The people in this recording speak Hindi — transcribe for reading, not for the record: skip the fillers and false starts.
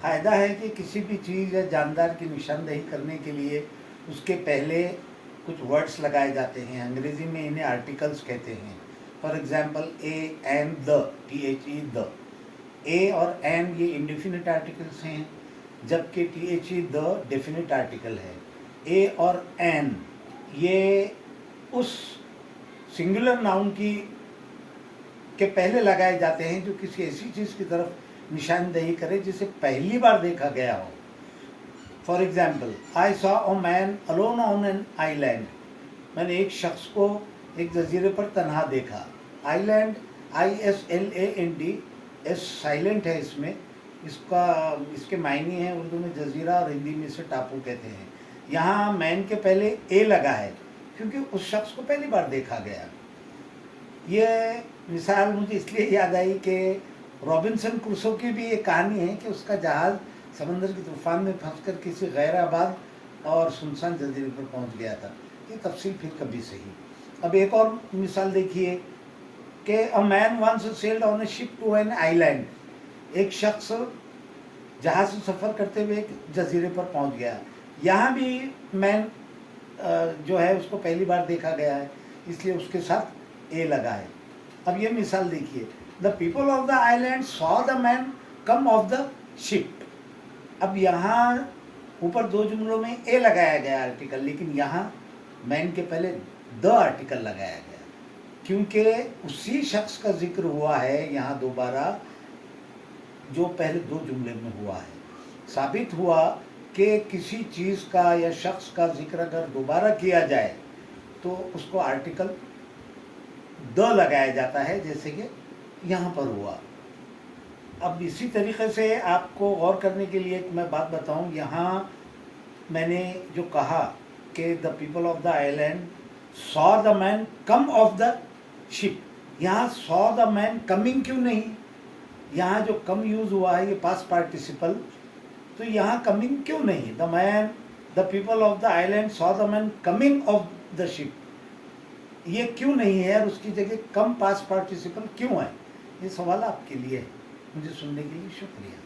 फ़ायदा है कि किसी भी चीज़ या जानदार की निशानदेही करने के लिए उसके पहले कुछ वर्ड्स लगाए जाते हैं। अंग्रेज़ी में इन्हें आर्टिकल्स कहते हैं। For example a and the, THE the. A और एन ये इंडेफिनिट आर्टिकल्स हैं, जबकि THE द डेफिनिट आर्टिकल है। ए और एन ये उस सिंगुलर नाउन के पहले लगाए जाते हैं जो किसी ऐसी चीज़ की तरफ निशानदेही करे जिसे पहली बार देखा गया हो। For example, I saw a man alone on an island. मैंने एक शख्स को एक जजीरे पर तन्हा देखा। आइलैंड, ISLAND, एस साइलेंट है इसमें। इसके मायने हैं उर्दू में जजीरा और हिंदी में इसे टापू कहते हैं। यहाँ मैन के पहले ए लगा है क्योंकि उस शख्स को पहली बार देखा गया। ये मिसाल मुझे इसलिए याद आई कि रॉबिन्सन क्रूसो की भी एक कहानी है कि उसका जहाज़ समंदर की तूफान में फंसकर किसी गैर आबाद और सुनसान जजीरे पर पहुंच गया था। ये तफसील फिर कभी सही। अब एक और मिसाल देखिए कि a man once sailed on a ship to an island. एक शख्स जहाज़ से सफ़र करते हुए एक जजीरे पर पहुंच गया। यहाँ भी मैन जो है उसको पहली बार देखा गया है, इसलिए उसके साथ ए लगा है। अब ये मिसाल देखिए, the people of the island saw the man come of the ship. अब यहाँ ऊपर दो जुमलों में ए लगाया गया आर्टिकल, लेकिन यहाँ मैन के पहले द आर्टिकल लगाया गया क्योंकि उसी शख्स का जिक्र हुआ है यहाँ दोबारा जो पहले दो जुमले में हुआ है। साबित हुआ कि किसी चीज़ का या शख्स का जिक्र अगर दोबारा किया जाए तो उसको आर्टिकल द लगाया जाता है, जैसे कि यहाँ पर हुआ। अब इसी तरीक़े से आपको गौर करने के लिए मैं बात बताऊँ। यहाँ मैंने जो कहा कि the people of the island saw the man come of the ship, यहाँ सॉ द मैन कमिंग क्यों नहीं? यहाँ जो कम यूज़ हुआ है ये पास्ट पार्टिसिपल, तो यहाँ कमिंग क्यों नहीं? The people of the island saw the man coming of the ship, ये क्यों नहीं है और उसकी जगह कम पास्ट पार्टिसिपल क्यों है? ये सवाल आपके लिए है। मुझे सुनने के लिए शुक्रिया।